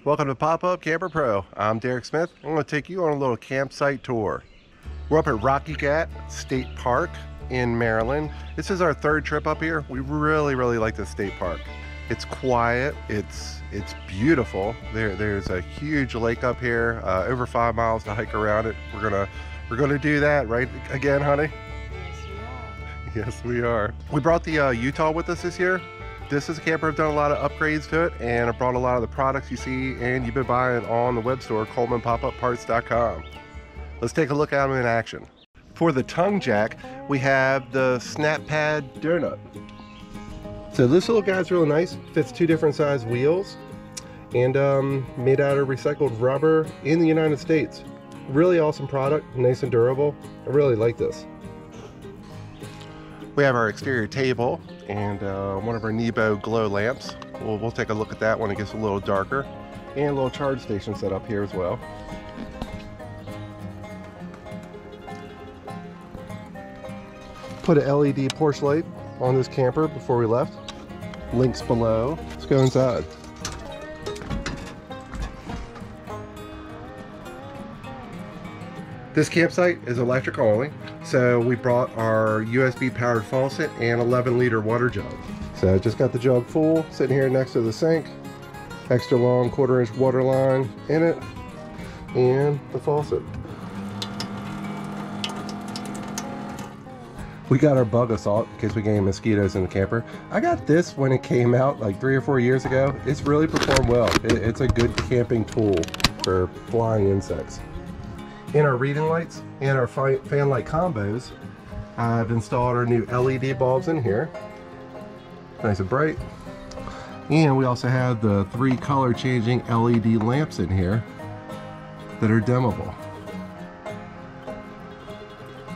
Welcome to Pop-Up Camper Pro. I'm Derek Smith. I'm going to take you on a little campsite tour. We're up at Rocky Gap State Park in Maryland. This is our third trip up here. We really like this state park. It's quiet. It's beautiful. There's a huge lake up here, over 5 miles to hike around it. We're gonna do that, right? Again, honey? Yes, we are. Yes, we are. We brought the Utah with us this year. This is a camper. I've done a lot of upgrades to it, and I brought a lot of the products you see and you've been buying on the web store, ColemanPopUpParts.com. Let's take a look at them in action. For the tongue jack, we have the SnapPad donut. So this little guy's really nice. Fits 2 different size wheels and made out of recycled rubber in the United States. Really awesome product, nice and durable. I really like this. We have our exterior table and one of our Nebo glow lamps. We'll take a look at that when it gets a little darker. And a little charge station set up here as well. Put an LED porch light on this camper before we left. Links below. Let's go inside. This campsite is electric only, so we brought our USB powered faucet and 11-liter water jug. So I just got the jug full, sitting here next to the sink. Extra long 1/4-inch water line in it, and the faucet. We got our bug assault in case we get any mosquitoes in the camper. I got this when it came out like 3 or 4 years ago. It's really performed well. It's a good camping tool for flying insects. In our reading lights and our fan light combos, I've installed our new LED bulbs in here. Nice and bright. And we also have the 3 color changing LED lamps in here that are dimmable.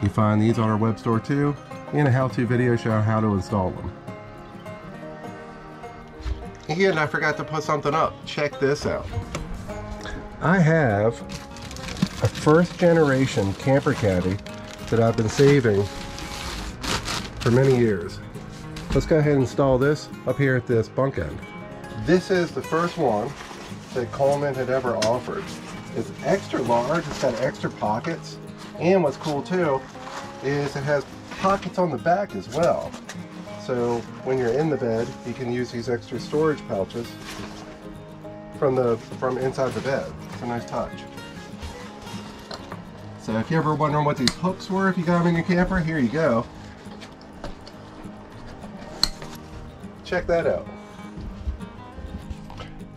You find these on our web store too, and a how-to video showing how to install them. And I forgot to put something up. Check this out. I have a first generation camper caddy that I've been saving for many years. Let's go ahead and install this up here at this bunk end. This is the first one that Coleman had ever offered. It's extra large, it's got extra pockets, and what's cool too is it has pockets on the back as well. So when you're in the bed, you can use these extra storage pouches from inside the bed. It's a nice touch. So if you're ever wondering what these hooks were, if you got them in your camper, here you go. Check that out.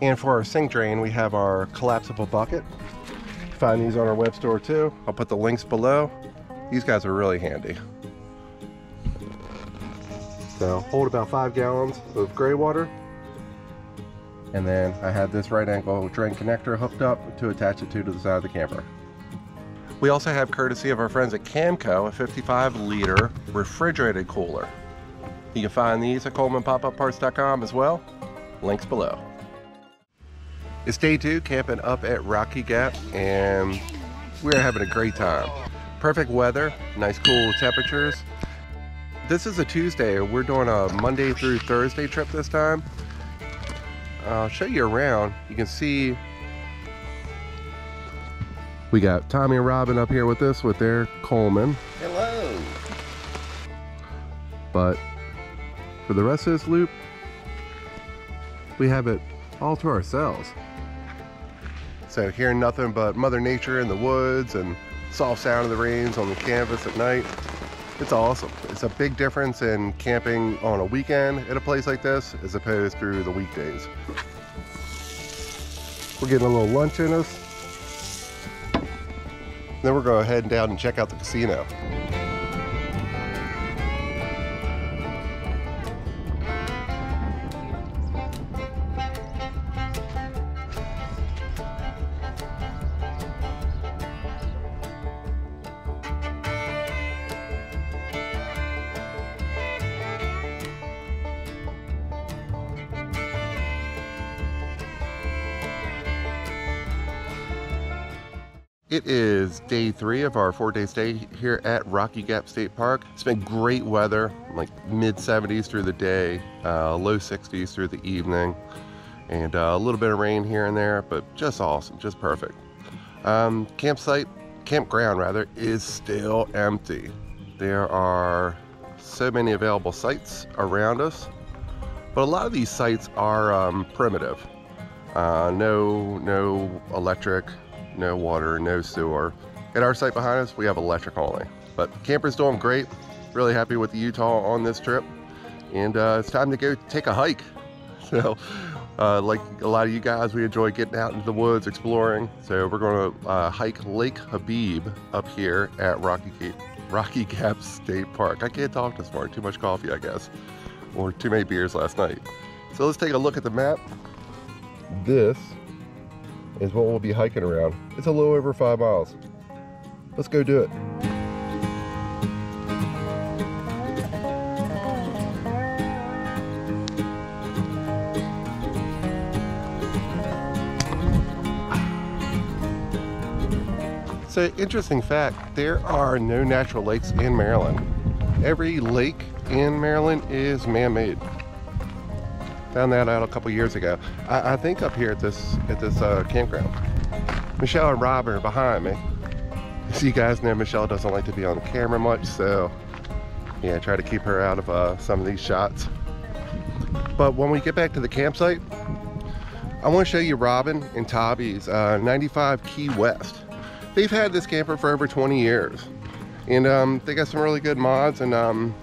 And for our sink drain, we have our collapsible bucket. Find these on our web store too. I'll put the links below. These guys are really handy. So hold about 5 gallons of gray water. And then I have this right angle drain connector hooked up to attach it to the side of the camper. We also have, courtesy of our friends at Camco, a 55-liter refrigerated cooler. You can find these at ColemanPopUpParts.com as well. Links below. It's day 2 camping up at Rocky Gap, and we're having a great time. Perfect weather, nice cool temperatures. This is a Tuesday. We're doing a Monday through Thursday trip this time. I'll show you around. You can see we got Tommy and Robin up here with us with their Coleman. Hello. But for the rest of this loop, we have it all to ourselves. So hearing nothing but Mother Nature in the woods and soft sound of the rains on the canvas at night. It's awesome. It's a big difference in camping on a weekend at a place like this as opposed through the weekdays. We're getting a little lunch in us. Then we're going to head down and check out the casino. It is day 3 of our 4-day stay here at Rocky Gap State Park. It's been great weather, like mid 70s through the day, low 60s through the evening. and a little bit of rain here and there, but just awesome, just perfect. Campground rather, is still empty. There are so many available sites around us, but a lot of these sites are primitive. No electric, no water, no sewer. At our site behind us, we have electric only. But camper's doing great. Really happy with the Utah on this trip. And it's time to go take a hike. So, like a lot of you guys, we enjoy getting out into the woods, exploring. So we're going to hike Lake Habib up here at Rocky Gap State Park. I can't talk this morning, too much coffee, I guess. Or too many beers last night. So let's take a look at the map. This is what we'll be hiking around. It's a little over 5 miles. Let's go do it. So, interesting fact, there are no natural lakes in Maryland. Every lake in Maryland is man-made. Found that out a couple years ago. I think up here at this campground. Michelle and Robin are behind me. As you guys know, Michelle doesn't like to be on camera much, so yeah, I try to keep her out of some of these shots. But when we get back to the campsite, I want to show you Robin and Tabby's 95 Key West. They've had this camper for over 20 years, and they got some really good mods and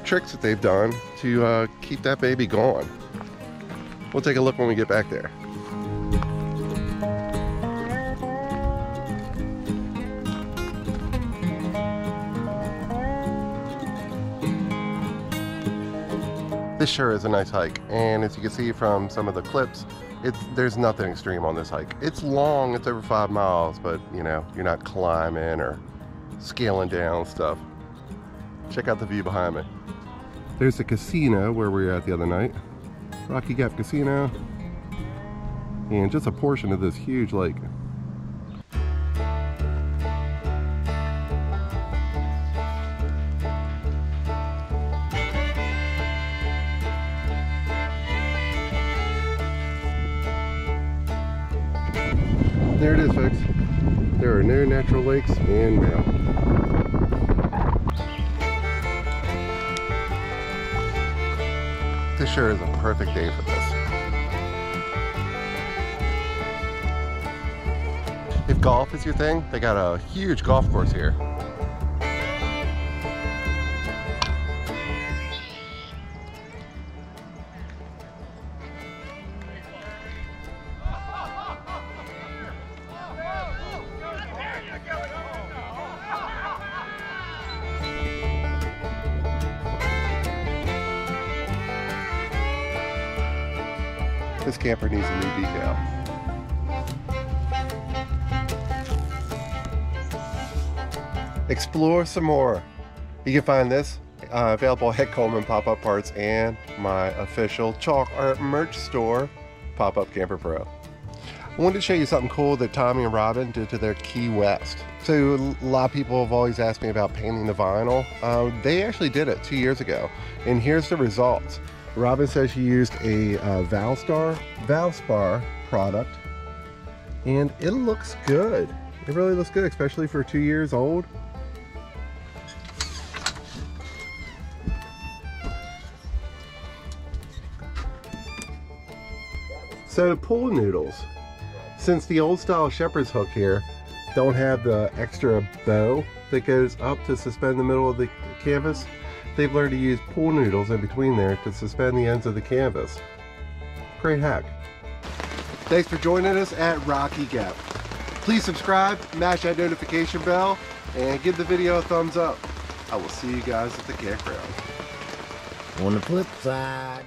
tricks that they've done to keep that baby going. We'll take a look when we get back there. This sure is a nice hike, and as you can see from some of the clips, there's nothing extreme on this hike. It's long, it's over 5 miles, but you know, you're not climbing or scaling down stuff. Check out the view behind me. There's the casino where we were at the other night. Rocky Gap Casino. And just a portion of this huge lake. There it is, folks. There are no natural lakes in Maryland. This sure is a perfect day for this. If golf is your thing, they got a huge golf course here. This camper needs a new decal. Explore some more. You can find this available at Coleman Pop-Up Parts and my official chalk art merch store, Pop-Up Camper Pro. I wanted to show you something cool that Tommy and Robin did to their Key West. So a lot of people have always asked me about painting the vinyl. They actually did it 2 years ago, and here's the results. Robin says she used a Valspar product, and it looks good. It really looks good, especially for 2 years old. So pool noodles. Since the old style shepherd's hook here don't have the extra bow that goes up to suspend the middle of the canvas, they've learned to use pool noodles in between there to suspend the ends of the canvas. Great hack. Thanks for joining us at Rocky Gap. Please subscribe, mash that notification bell, and give the video a thumbs up. I will see you guys at the campground. On the flip side.